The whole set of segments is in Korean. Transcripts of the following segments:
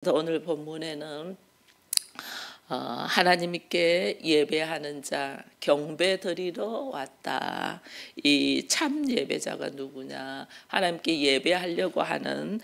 오늘 본문에는 하나님께 예배하는 자, 경배 드리러 왔다. 이 참 예배자가 누구냐? 하나님께 예배하려고 하는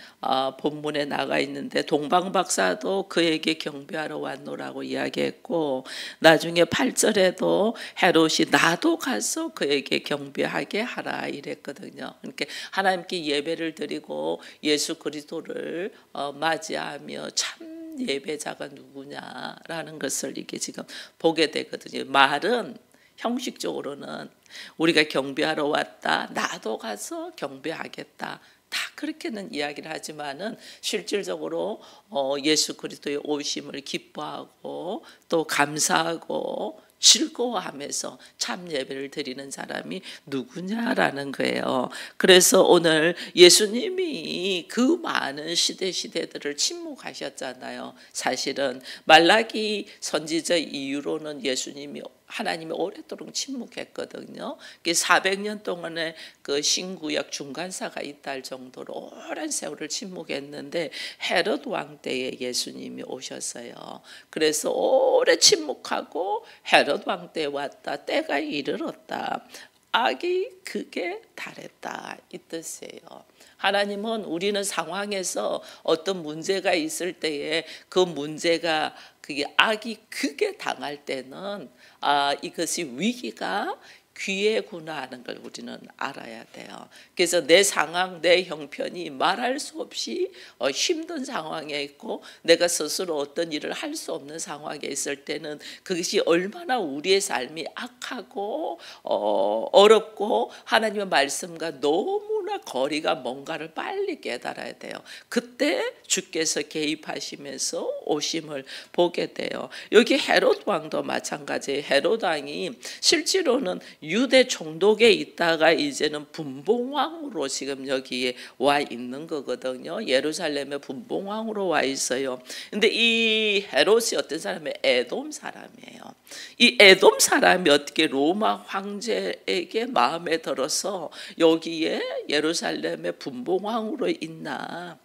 본문에 나가 있는데, 동방박사도 그에게 경배하러 왔노라고 이야기했고, 나중에 8절에도 헤롯이 나도 가서 그에게 경배하게 하라 이랬거든요. 그러니까 하나님께 예배를 드리고 예수 그리스도를 맞이하며 참 예배자가 누구냐라는 것을 이게 지금 보게 되거든요. 말은 형식적으로는 우리가 경배하러 왔다, 나도 가서 경배하겠다, 다 그렇게는 이야기를 하지만은 실질적으로 예수 그리스도의 오심을 기뻐하고 또 감사하고 즐거워하면서 참 예배를 드리는 사람이 누구냐라는 거예요. 그래서 오늘 예수님이 그 많은 시대들을 침묵하셨잖아요. 사실은 말라기 선지자 이후로는 예수님이 하나님이 오랫도록 침묵했거든요. 400년 동안의 그 신구약 중간사가 있다 할 정도로 오랜 세월을 침묵했는데 헤롯 왕 때에 예수님이 오셨어요. 그래서 오래 침묵하고 헤롯 왕 때에 왔다. 때가 이르렀다. 악이 극에 달했다. 이 뜻이에요. 하나님은 우리는 상황에서 어떤 문제가 있을 때에 그 문제가 그게 악이 극에 당할 때는 이것이 위기가 기회구나 하는 걸 우리는 알아야 돼요. 그래서 내 상황, 내 형편이 말할 수 없이 힘든 상황에 있고 내가 스스로 어떤 일을 할 수 없는 상황에 있을 때는 그것이 얼마나 우리의 삶이 악하고 어렵고 하나님의 말씀과 너무나 거리가 뭔가를 빨리 깨달아야 돼요. 그때 주께서 개입하시면서 오심을 보게 돼요. 여기 헤롯 왕도 마찬가지예요. 헤롯 왕이 실제로는 유대 총독에 있다가 이제는 분봉왕으로 지금 여기에 와 있는 거거든요. 예루살렘에 분봉왕으로 와 있어요. 근데 이 헤롯이 어떤 사람이에요? 에돔 사람이에요. 이 에돔 사람이 어떻게 로마 황제에게 마음에 들어서 여기에 예루살렘의 분봉왕으로 있나?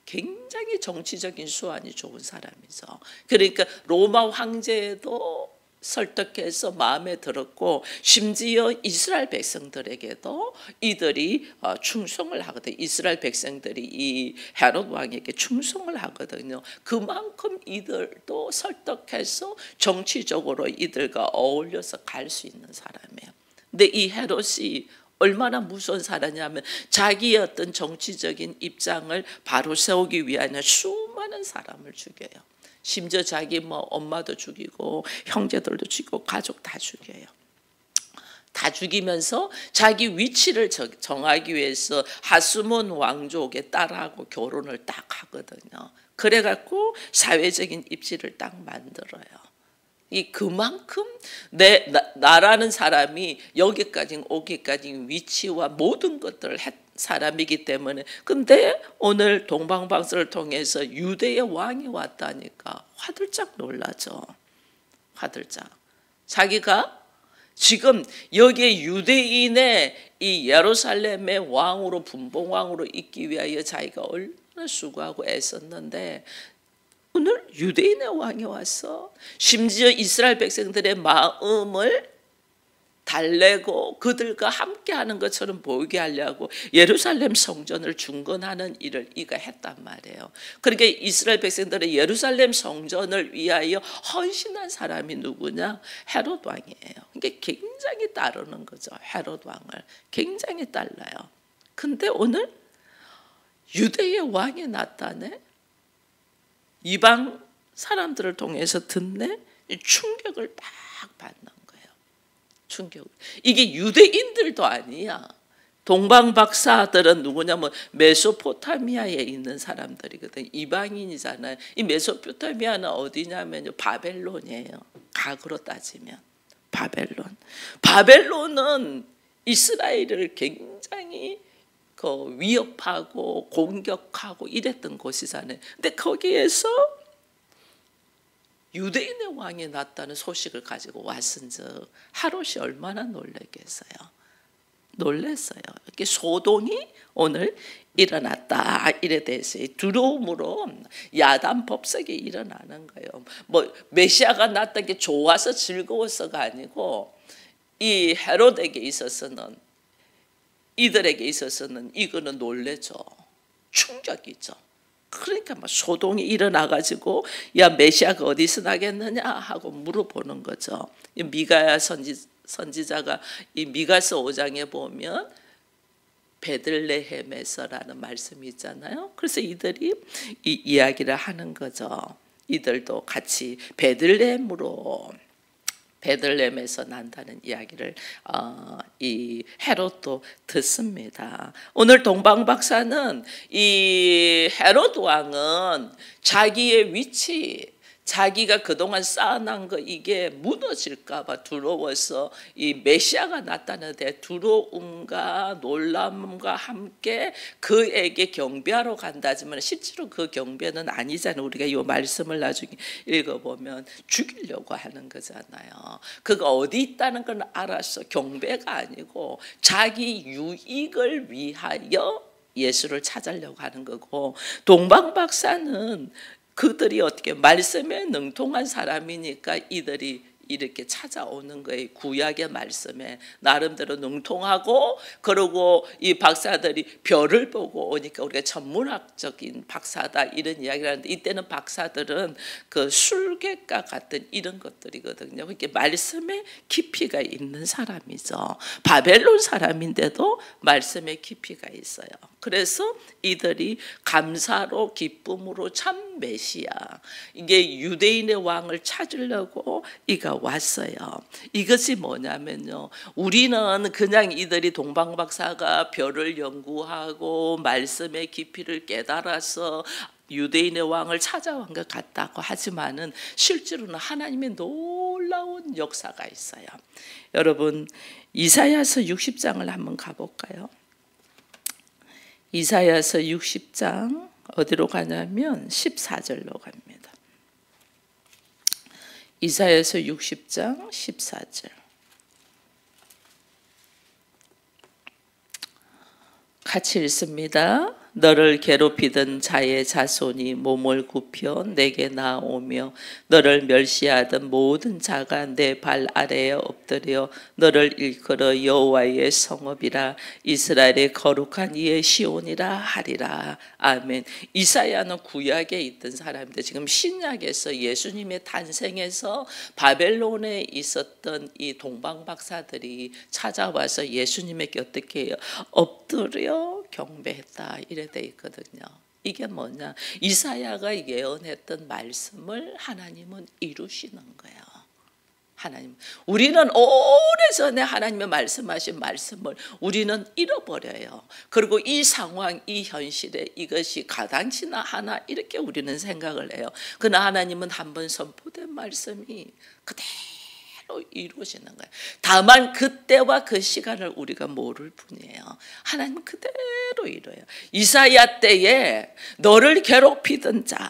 굉장히 정치적인 수완이 좋은 사람이죠. 그러니까 로마 황제도 설득해서 마음에 들었고, 심지어 이스라엘 백성들에게도 이들이 충성을 하거든요. 이스라엘 백성들이 이 헤롯 왕에게 충성을 하거든요. 그만큼 이들도 설득해서 정치적으로 이들과 어울려서 갈 수 있는 사람이에요. 근데 이 헤롯이 얼마나 무서운 사람이냐면 자기의 어떤 정치적인 입장을 바로 세우기 위한 수많은 사람을 죽여요. 심지어 자기 엄마도 죽이고 형제들도 죽이고 가족 다 죽여요. 다 죽이면서 자기 위치를 정하기 위해서 하스몬 왕족의 딸하고 결혼을 딱 하거든요. 그래갖고 사회적인 입지를 딱 만들어요. 이 그만큼 나라는 사람이 여기까지 오기까지 위치와 모든 것들을 했 사람이기 때문에. 근데 오늘 동방박사를 통해서 유대의 왕이 왔다니까 화들짝 놀라죠. 화들짝. 자기가 지금 여기에 유대인의 이 예루살렘의 왕으로 분봉왕으로 있기 위하여 자기가 얼마나 수고하고 애썼는데 오늘 유대인의 왕이 와서 심지어 이스라엘 백성들의 마음을 달래고 그들과 함께하는 것처럼 보이게 하려고 예루살렘 성전을 중건하는 일을 이가 했단 말이에요. 그러니까 이스라엘 백성들의 예루살렘 성전을 위하여 헌신한 사람이 누구냐? 헤롯 왕이에요. 그러니까 굉장히 따르는 거죠. 헤롯 왕을 굉장히 달라요. 근데 오늘 유대의 왕이 나타내 이방 사람들을 통해서 듣네? 충격을 딱 받는 거예요. 충격. 이게 유대인들도 아니야. 동방박사들은 누구냐면 메소포타미아에 있는 사람들이거든. 이방인이잖아요. 이 메소포타미아는 어디냐면 바벨론이에요. 각으로 따지면 바벨론. 바벨론은 이스라엘을 굉장히 위협하고 공격하고 이랬던 곳이잖아요. 근데 거기에서 유대인의 왕이 났다는 소식을 가지고 왔은즉 헤롯이 얼마나 놀라겠어요. 놀랐어요. 이렇게 소동이 오늘 일어났다. 이래 대해서 두려움으로 야단 법석이 일어나는 거예요. 뭐 메시아가 났다는 게 좋아서 즐거워서가 아니고 이 헤롯에게 있어서는, 이들에게 있어서는 이거는 놀래죠. 충격이죠. 그러니까 막 소동이 일어나가지고 야 메시아가 어디서 나겠느냐 하고 물어보는 거죠. 미가야 선지자가 이 미가서 5장에 보면 베들레헴에서라는 말씀이 있잖아요. 그래서 이들이 이 이야기를 하는 거죠. 이들도 같이 베들레헴에서 난다는 이야기를 이 헤롯도 듣습니다. 오늘 동방박사는 이 헤롯 왕은 자기의 위치, 자기가 그동안 쌓아놓은 거 이게 무너질까 봐 두려워서 이 메시아가 나타나는데 두려움과 놀람과 함께 그에게 경배하러 간다지만 실제로 그 경배는 아니잖아요. 우리가 이 말씀을 나중에 읽어보면 죽이려고 하는 거잖아요. 그가 어디 있다는 건 알아서 경배가 아니고 자기 유익을 위하여 예수를 찾으려고 하는 거고, 동방박사는 그들이 어떻게 말씀에 능통한 사람이니까 이들이 이렇게 찾아오는 거예요. 구약의 말씀에 나름대로 능통하고, 그리고 이 박사들이 별을 보고 오니까 우리가 천문학적인 박사다 이런 이야기를 하는데, 이때는 박사들은 그 술객과 같은 이런 것들이거든요. 그러니까 말씀에 깊이가 있는 사람이죠. 바벨론 사람인데도 말씀에 깊이가 있어요. 그래서 이들이 감사로 기쁨으로 참 메시아, 이게 유대인의 왕을 찾으려고 이가 왔어요. 이것이 뭐냐면요, 우리는 그냥 이들이 동방박사가 별을 연구하고 말씀의 깊이를 깨달아서 유대인의 왕을 찾아온 것 같다고 하지만은 실제로는 하나님의 놀라운 역사가 있어요. 여러분 이사야서 60장을 한번 가볼까요? 이사야서 60장 어디로 가냐면 14절로 갑니다. 이사야서 60장 14절. 같이 읽습니다. 너를 괴롭히던 자의 자손이 몸을 굽혀 내게 나오며 너를 멸시하던 모든 자가 내 발 아래에 엎드려 너를 일컬어 여호와의 성읍이라 이스라엘의 거룩한 이의 시온이라 하리라. 아멘. 이사야는 구약에 있던 사람인데 지금 신약에서 예수님의 탄생에서 바벨론에 있었던 이 동방박사들이 찾아와서 예수님에게 어떻게 해요? 엎드려 경배했다 이래 돼 있거든요. 이게 뭐냐? 이사야가 예언했던 말씀을 하나님은 이루시는 거예요. 하나님, 우리는 오래전에 하나님의 말씀하신 말씀을 우리는 잃어버려요. 그리고 이 상황, 이 현실에 이것이 가당치나 하나 이렇게 우리는 생각을 해요. 그러나 하나님은 한번 선포된 말씀이 그대로 이루어지는 거예요. 다만 그때와 그 시간을 우리가 모를 뿐이에요. 하나님은 그대로 이루어요. 이사야 때에 너를 괴롭히던 자,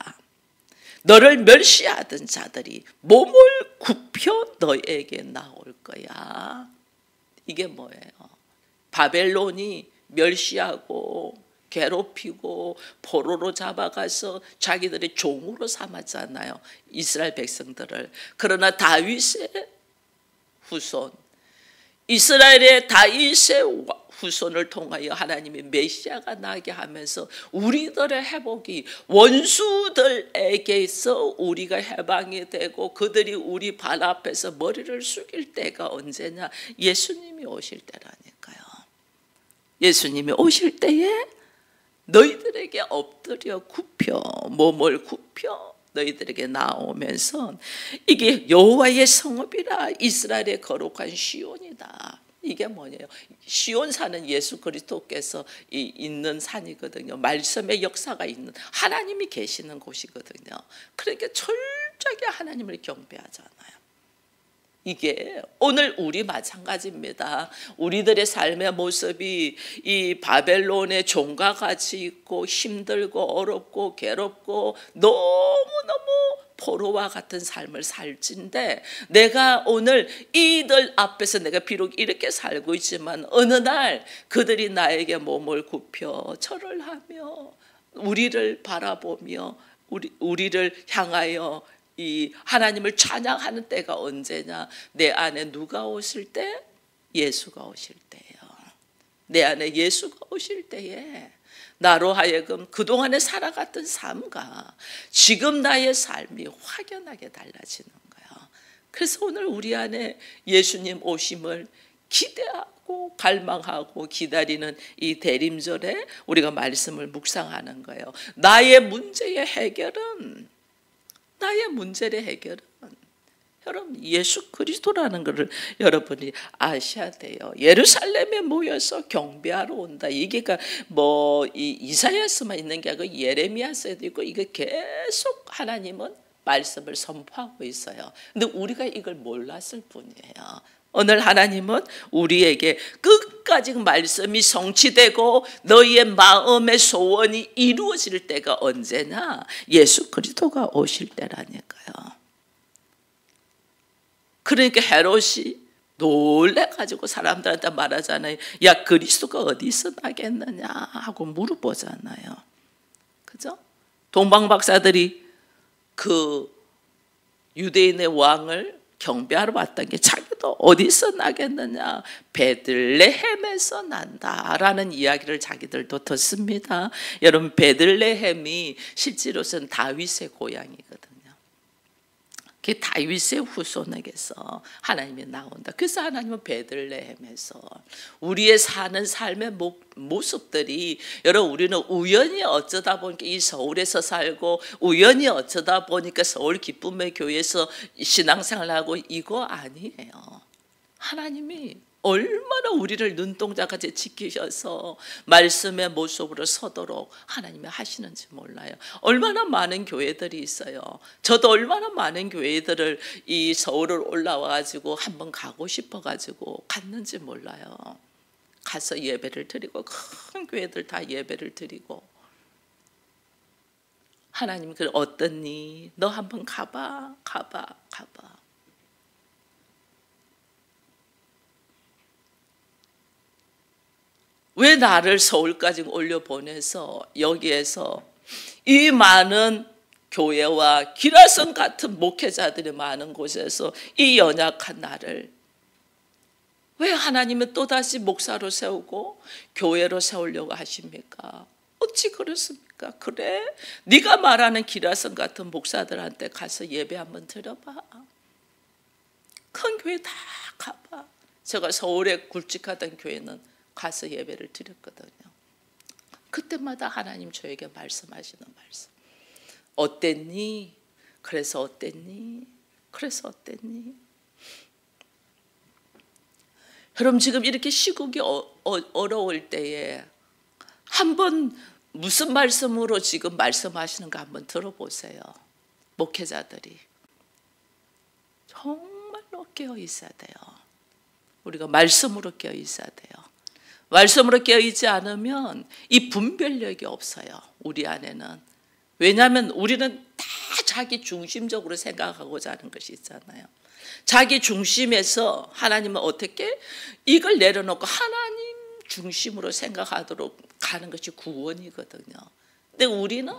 너를 멸시하던 자들이 몸을 굽혀 너에게 나올 거야. 이게 뭐예요? 바벨론이 멸시하고 괴롭히고 포로로 잡아가서 자기들의 종으로 삼았잖아요, 이스라엘 백성들을. 그러나 다윗의 후손, 이스라엘의 다윗의 후손을 통하여 하나님이 메시아가 나게 하면서 우리들의 회복이, 원수들에게서 우리가 해방이 되고 그들이 우리 발 앞에서 머리를 숙일 때가 언제냐? 예수님이 오실 때라니까요. 예수님이 오실 때에 너희들에게 엎드려 굽혀, 몸을 굽혀 너희들에게 나오면서 이게 여호와의 성읍이라 이스라엘의 거룩한 시온이다. 이게 뭐냐요? 시온산은 예수 그리스도께서 있는 산이거든요. 말씀의 역사가 있는, 하나님이 계시는 곳이거든요. 그러니까 철저하게 하나님을 경배하잖아요. 이게 오늘 우리 마찬가지입니다. 우리들의 삶의 모습이 이 바벨론의 종과 같이 있고 힘들고 어렵고 괴롭고 너무너무 포로와 같은 삶을 살진데 내가 오늘 이들 앞에서 내가 비록 이렇게 살고 있지만 어느 날 그들이 나에게 몸을 굽혀 절을 하며 우리를 바라보며 우리를 향하여 이 하나님을 찬양하는 때가 언제냐? 내 안에 누가 오실 때? 예수가 오실 때예요. 내 안에 예수가 오실 때에 나로 하여금 그동안에 살아갔던 삶과 지금 나의 삶이 확연하게 달라지는 거야. 그래서 오늘 우리 안에 예수님 오심을 기대하고 갈망하고 기다리는 이 대림절에 우리가 말씀을 묵상하는 거예요. 나의 문제의 해결은 여러분 예수 그리스도라는 것을 여러분이 아셔야 돼요. 예루살렘에 모여서 경배하러 온다. 이게 뭐 이사야서만 있는 게 아니고 예레미야서에도 있고 이게 계속 하나님은 말씀을 선포하고 있어요. 근데 우리가 이걸 몰랐을 뿐이에요. 오늘 하나님은 우리에게 끝까지 말씀이 성취되고 너희의 마음의 소원이 이루어질 때가 언제냐? 예수 그리스도가 오실 때라니까요. 그러니까 헤롯이 놀래가지고 사람들한테 말하잖아요. 야, 그리스도가 어디서 나겠느냐 하고 물어보잖아요. 그죠? 동방박사들이 그 유대인의 왕을 경배하러 왔던 게 자기도 어디서 나겠느냐, 베들레헴에서 난다라는 이야기를 자기들도 듣습니다. 여러분, 베들레헴이 실제로서는 다윗의 고향이거든요. 그 다윗의 후손에게서 하나님이 나온다. 그래서 하나님은 베들레헴에서 우리의 사는 삶의 모습들이, 여러분, 우리는 우연히 어쩌다 보니까 이 서울에서 살고 우연히 어쩌다 보니까 서울 기쁨의 교회에서 신앙생활하고 이거 아니에요. 하나님이 얼마나 우리를 눈동자같이 지키셔서 말씀의 모습으로 서도록 하나님이 하시는지 몰라요. 얼마나 많은 교회들이 있어요. 저도 얼마나 많은 교회들을 이 서울을 올라와가지고 한번 가고 싶어가지고 갔는지 몰라요. 가서 예배를 드리고 큰 교회들 다 예배를 드리고 하나님이 그래 어떻니? 너 한번 가봐. 왜 나를 서울까지 올려보내서 여기에서 이 많은 교회와 기라성 같은 목회자들이 많은 곳에서 이 연약한 나를 왜 하나님은 또다시 목사로 세우고 교회로 세우려고 하십니까? 어찌 그렇습니까? 그래? 네가 말하는 기라성 같은 목사들한테 가서 예배 한번 드려봐. 큰 교회 다 가봐. 제가 서울에 굵직하던 교회는 가서 예배를 드렸거든요. 그때마다 하나님 저에게 말씀하시는 말씀. 어땠니? 그래서 어땠니? 그래서 어땠니? 여러분, 지금 이렇게 시국이 어려울 때에 한번 무슨 말씀으로 지금 말씀하시는가 한번 들어보세요. 목회자들이 정말로 깨어 있어야 돼요. 우리가 말씀으로 깨어 있어야 돼요. 말씀으로 깨어있지 않으면 이 분별력이 없어요. 우리 안에는. 왜냐하면 우리는 다 자기 중심적으로 생각하고자 하는 것이 있잖아요. 자기 중심에서 하나님은 어떻게 이걸 내려놓고 하나님 중심으로 생각하도록 가는 것이 구원이거든요. 근데 우리는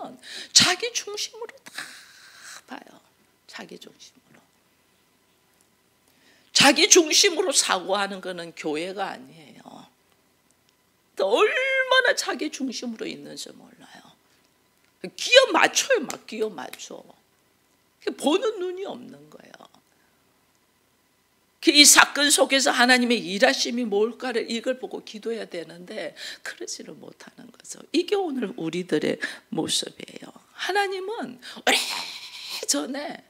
자기 중심으로 다 봐요. 자기 중심으로. 자기 중심으로 사고하는 것은 교회가 아니에요. 얼마나 자기 중심으로 있는지 몰라요. 끼어 맞춰요. 막 끼어 맞춰. 보는 눈이 없는 거예요. 이 사건 속에서 하나님의 일하심이 뭘까를 이걸 보고 기도해야 되는데 그러지를 못하는 거죠. 이게 오늘 우리들의 모습이에요. 하나님은 오래전에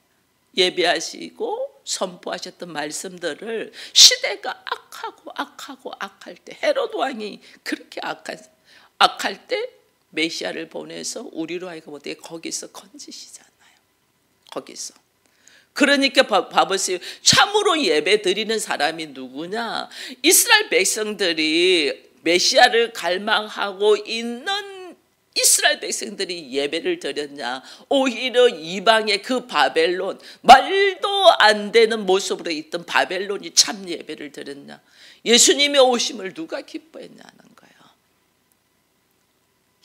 예배하시고 선포하셨던 말씀들을 시대가 악할 때, 헤롯 왕이 그렇게 악할 때 메시아를 보내서 우리로 하여금 어떻게 거기서 건지시잖아요. 거기서. 그러니까 봐보세요. 참으로 예배 드리는 사람이 누구냐? 이스라엘 백성들이 메시아를 갈망하고 있는 이스라엘 백성들이 예배를 드렸냐? 오히려 이방의 그 바벨론, 말도 안 되는 모습으로 있던 바벨론이 참 예배를 드렸냐? 예수님의 오심을 누가 기뻐했냐는 거예요.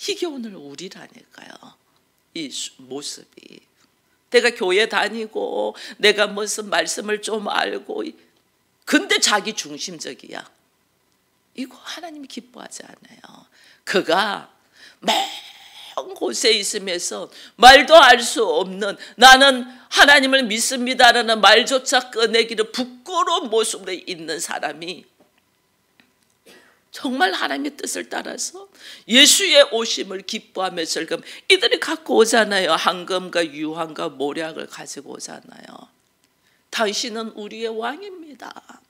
이게 오늘 우리라니까요. 이 모습이. 내가 교회 다니고 내가 무슨 말씀을 좀 알고 근데 자기 중심적이야. 이거 하나님이 기뻐하지 않아요. 그가 먼 곳에 있으면서 말도 알 수 없는 나는 하나님을 믿습니다라는 말조차 꺼내기를 부끄러운 모습으로 있는 사람이 정말 하나님의 뜻을 따라서 예수의 오심을 기뻐하며 즐거움. 이들이 갖고 오잖아요. 황금과 유황과 모략을 가지고 오잖아요. 당신은 우리의 왕입니다.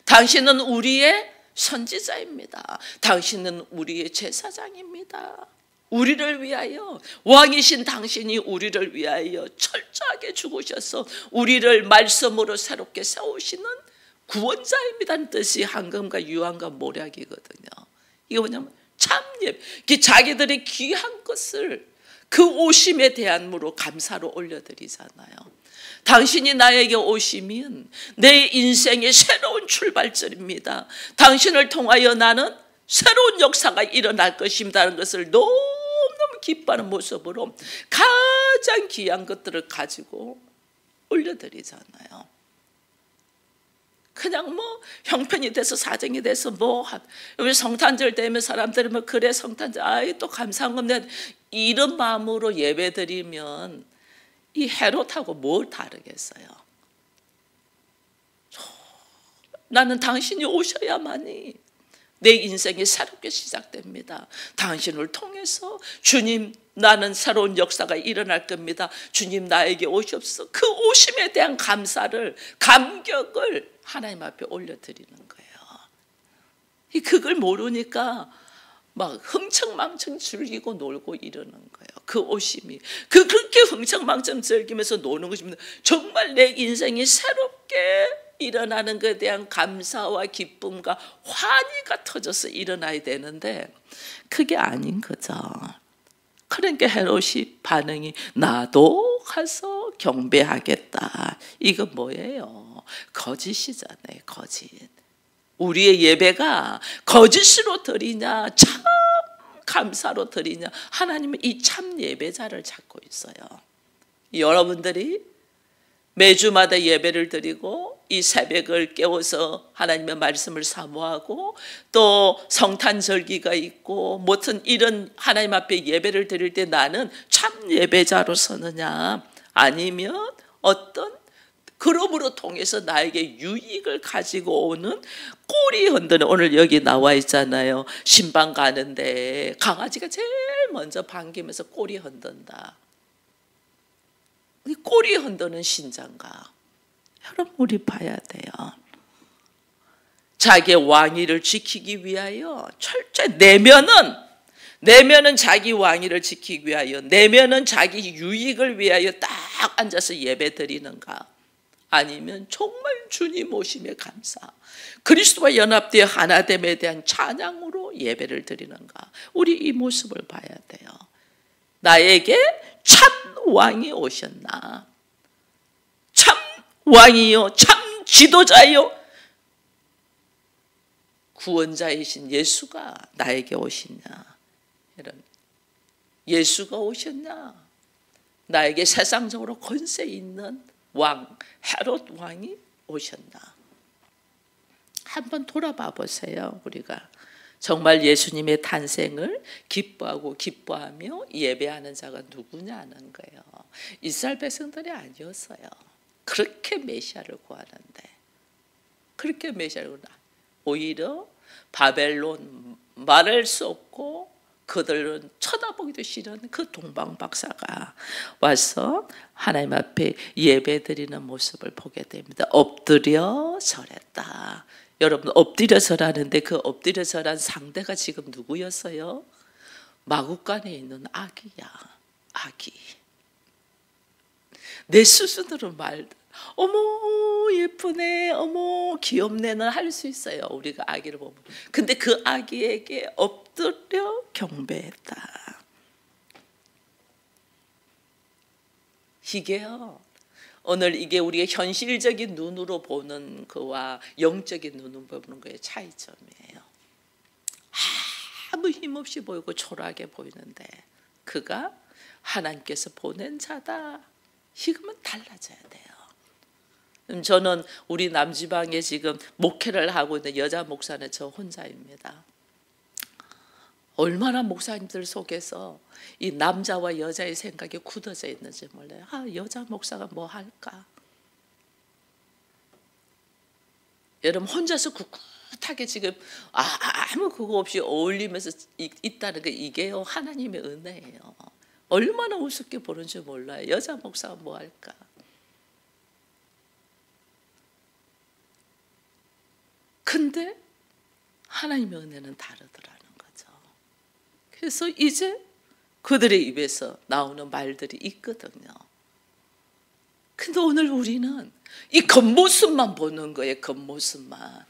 당신은 우리의 선지자입니다. 당신은 우리의 제사장입니다. 우리를 위하여, 왕이신 당신이 우리를 위하여 철저하게 죽으셔서 우리를 말씀으로 새롭게 세우시는 구원자입니다는 뜻이 황금과 유황과 모략이거든요. 이게 뭐냐면 참 예배. 자기들이 귀한 것을 그 오심에 대한으로 감사로 올려드리잖아요. 당신이 나에게 오시면 내 인생의 새로운 출발점입니다. 당신을 통하여 나는 새로운 역사가 일어날 것입니다라는 것을 너무너무 기뻐하는 모습으로 가장 귀한 것들을 가지고 올려드리잖아요. 그냥 뭐 형편이 돼서 사정이 돼서 뭐 여기 성탄절 되면 사람들이 뭐 그래 성탄절 아이 또 감사한 겁니다. 이런 마음으로 예배드리면 이 헤롯하고 뭘 다르겠어요? 나는 당신이 오셔야만이 내 인생이 새롭게 시작됩니다. 당신을 통해서 주님 나는 새로운 역사가 일어날 겁니다. 주님 나에게 오시옵소서. 그 오심에 대한 감사를 감격을 하나님 앞에 올려드리는 거예요. 그걸 모르니까 막 흥청망청 즐기고 놀고 이러는 거예요. 그 오심이 그렇게 흥청망청 즐기면서 노는 것입니다. 정말 내 인생이 새롭게 일어나는 것에 대한 감사와 기쁨과 환희가 터져서 일어나야 되는데 그게 아닌 거죠. 그러니까 헤롯이 반응이 나도 가서 경배하겠다. 이거 뭐예요? 거짓이잖아요. 거짓. 우리의 예배가 거짓으로 드리냐 참 감사로 드리냐. 하나님은 이 참 예배자를 찾고 있어요. 여러분들이 매주마다 예배를 드리고 이 새벽을 깨워서 하나님의 말씀을 사모하고 또 성탄절기가 있고 무슨 이런 하나님 앞에 예배를 드릴 때 나는 참 예배자로 서느냐 아니면 어떤 그룹으로 통해서 나에게 유익을 가지고 오는 꼬리 흔드는 오늘 여기 나와 있잖아요. 신방 가는데 강아지가 제일 먼저 반기면서 꼬리 흔든다. 꼬리 흔드는 신장가 여러분 우리 봐야 돼요. 자기의 왕위를 지키기 위하여 철저히 내면은 자기 왕위를 지키기 위하여 내면은 자기 유익을 위하여 딱 앉아서 예배 드리는가 아니면 정말 주님 오심에 감사 그리스도와 연합되어 하나됨에 대한 찬양으로 예배를 드리는가. 우리 이 모습을 봐야 돼요. 나에게 참 왕이 오셨나? 참 왕이요, 참 지도자요, 구원자이신 예수가 나에게 오시냐? 이런 예수가 오셨냐? 나에게 세상적으로 권세 있는 왕 헤롯 왕이 오셨나? 한번 돌아봐 보세요. 우리가 정말 예수님의 탄생을 기뻐하고 기뻐하며 예배하는 자가 누구냐는 거예요. 이스라엘 백성들이 아니었어요. 그렇게 메시아를 구하는데 그렇게 메시아를 구하는데 오히려 바벨론 말할 수 없고 그들은 쳐다보기도 싫은 그 동방 박사가 와서 하나님 앞에 예배드리는 모습을 보게 됩니다. 엎드려 절했다. 여러분 엎드려 절하는데 그 엎드려 절한 상대가 지금 누구였어요? 마구간에 있는 아기야. 아기. 내 수준으로 어머 예쁘네, 어머 귀엽네는 할 수 있어요. 우리가 아기를 보면. 근데 그 아기에게 엎드려 경배했다. 이게요, 오늘 이게 우리의 현실적인 눈으로 보는 거와 영적인 눈으로 보는 거의 차이점이에요. 아무 힘없이 보이고 초라하게 보이는데 그가 하나님께서 보낸 자다. 이거면 달라져야 돼요. 저는 우리 남지방에 지금 목회를 하고 있는 여자 목사는 저 혼자입니다. 얼마나 목사님들 속에서 이 남자와 여자의 생각이 굳어져 있는지 몰라요. 여자 목사가 뭐 할까? 여러분 혼자서 꿋꿋하게 지금 아무 그거 없이 어울리면서 있다는 게 이게요, 하나님의 은혜예요. 얼마나 우습게 보는지 몰라요. 여자 목사가 뭐 할까? 근데 하나님의 은혜는 다르더라는 거죠. 그래서 이제 그들의 입에서 나오는 말들이 있거든요. 근데 오늘 우리는 이 겉모습만 보는 거예요. 겉모습만.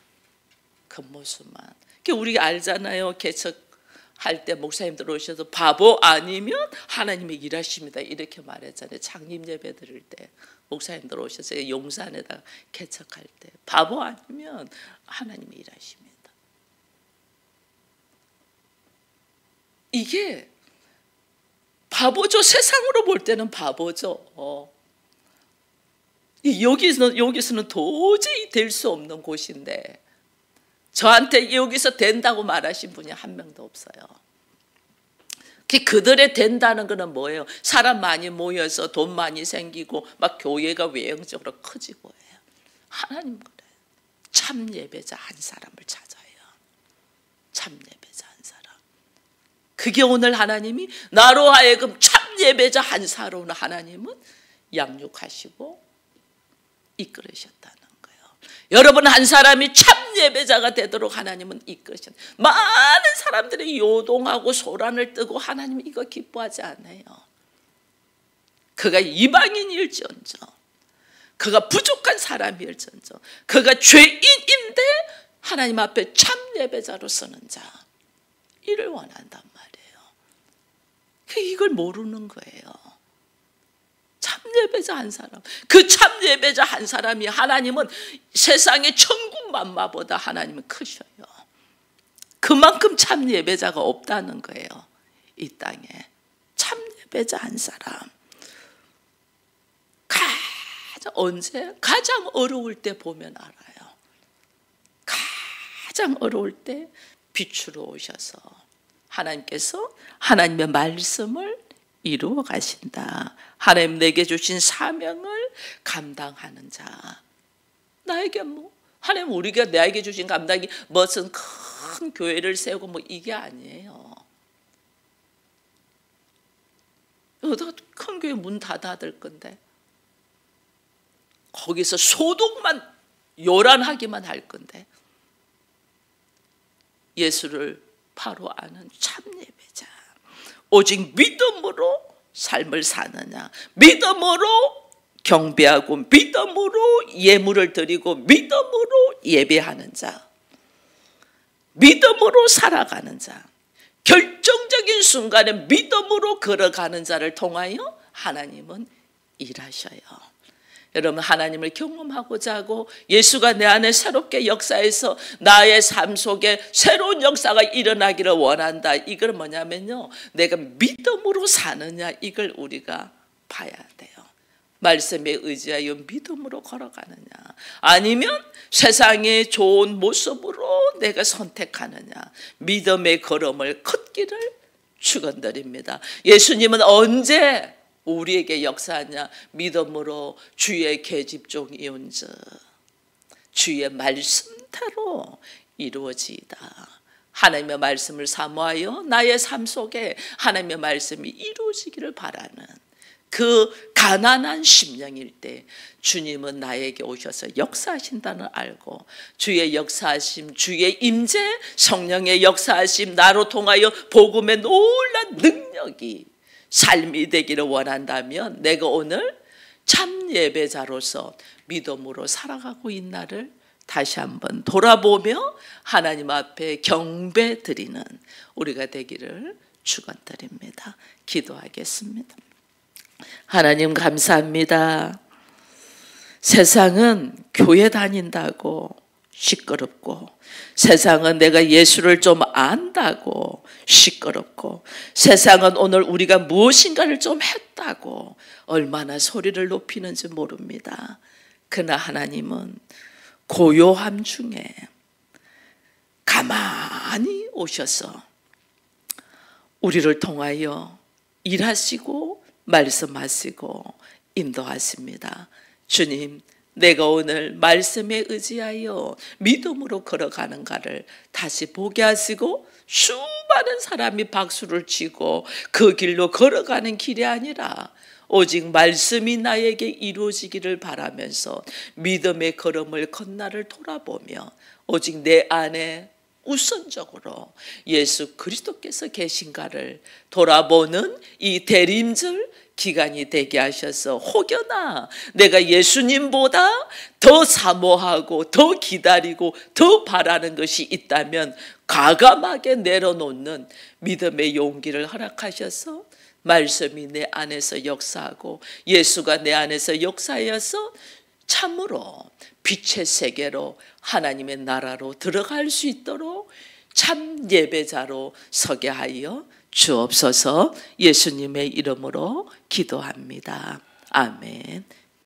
우리가 알잖아요. 개척할 때 목사님들 오셔서 바보 아니면 하나님의 일하십니다. 이렇게 말했잖아요. 창립 예배 드릴 때 목사님들 오셔서 용산에다 개척할 때 바보 아니면 하나님의 일하십니다. 이게 바보죠. 세상으로 볼 때는 바보죠. 여기서는 도저히 될 수 없는 곳인데 저한테 여기서 된다고 말하신 분이 한 명도 없어요. 그들의 된다는 거는 뭐예요? 사람 많이 모여서 돈 많이 생기고 막 교회가 외형적으로 커지고 해요. 하나님 그래요. 참 예배자 한 사람을 찾아요. 참 예배자 한 사람. 그게 오늘 하나님이 나로 하여금 참 예배자 한 사람으로 하나님은 양육하시고 이끌으셨다는 거예요. 여러분 한 사람이 참 예배자가 되도록 하나님은 이끌으셨다. 많은 사람들이 요동하고 소란을 뜨고 하나님은 이거 기뻐하지 않아요. 그가 이방인일지언정, 그가 부족한 사람일지언정, 그가 죄인인데 하나님 앞에 참 예배자로 서는 자, 이를 원한단 말이에요. 이걸 모르는 거예요. 참 예배자 한 사람, 그 참 예배자 한 사람이 하나님은 세상의 천국 만마보다 하나님은 크셔요. 그만큼 참 예배자가 없다는 거예요. 이 땅에 참 예배자 한 사람. 언제? 가장 어려울 때 보면 알아요. 가장 어려울 때 빛으로 오셔서 하나님께서 하나님의 말씀을 이루어 가신다. 하나님 내게 주신 사명을 감당하는 자. 나에게 하나님 우리가 나에게 주신 감당이 무슨 큰 교회를 세우고 이게 아니에요. 어디가 큰 교회 문 닫아야 될 건데 거기서 소독만 요란하기만 할 건데 예수를 바로 아는 참 예배자. 오직 믿음으로 삶을 사느냐, 믿음으로 경배하고 믿음으로 예물을 드리고 믿음으로 예배하는 자, 믿음으로 살아가는 자, 결정적인 순간에 믿음으로 걸어가는 자를 통하여 하나님은 일하셔요. 여러분 하나님을 경험하고자 하고 예수가 내 안에 새롭게 역사해서 나의 삶 속에 새로운 역사가 일어나기를 원한다. 이걸 뭐냐면요, 내가 믿음으로 사느냐, 이걸 우리가 봐야 돼요. 말씀에 의지하여 믿음으로 걸어가느냐, 아니면 세상의 좋은 모습으로 내가 선택하느냐, 믿음의 걸음을 걷기를 축원드립니다. 예수님은 언제 우리에게 역사하냐? 믿음으로 주의 계집종이 온즉 주의 말씀대로 이루어지이다. 하나님의 말씀을 사모하여 나의 삶 속에 하나님의 말씀이 이루어지기를 바라는 그 가난한 심령일 때 주님은 나에게 오셔서 역사하신다는 알고 주의 역사하심, 주의 임재, 성령의 역사하심, 나로 통하여 복음의 놀라운 능력이 삶이 되기를 원한다면 내가 오늘 참 예배자로서 믿음으로 살아가고 있나를 다시 한번 돌아보며 하나님 앞에 경배 드리는 우리가 되기를 축원드립니다. 기도하겠습니다. 하나님 감사합니다. 세상은 교회 다닌다고 시끄럽고, 세상은 내가 예수를 좀 안다고 시끄럽고, 세상은 오늘 우리가 무엇인가를 좀 했다고 얼마나 소리를 높이는지 모릅니다. 그러나 하나님은 고요함 중에 가만히 오셔서 우리를 통하여 일하시고 말씀하시고 인도하십니다. 주님, 내가 오늘 말씀에 의지하여 믿음으로 걸어가는가를 다시 보게 하시고, 수많은 사람이 박수를 치고 그 길로 걸어가는 길이 아니라 오직 말씀이 나에게 이루어지기를 바라면서 믿음의 걸음을 건너를 돌아보며 오직 내 안에 우선적으로 예수 그리스도께서 계신가를 돌아보는 이 대림절 기간이 되게 하셔서, 혹여나 내가 예수님보다 더 사모하고 더 기다리고 더 바라는 것이 있다면 과감하게 내려놓는 믿음의 용기를 허락하셔서 말씀이 내 안에서 역사하고 예수가 내 안에서 역사하여서 참으로 빛의 세계로 하나님의 나라로 들어갈 수 있도록 참 예배자로 서게 하여 주옵소서. 예수님의 이름으로 기도합니다. 아멘.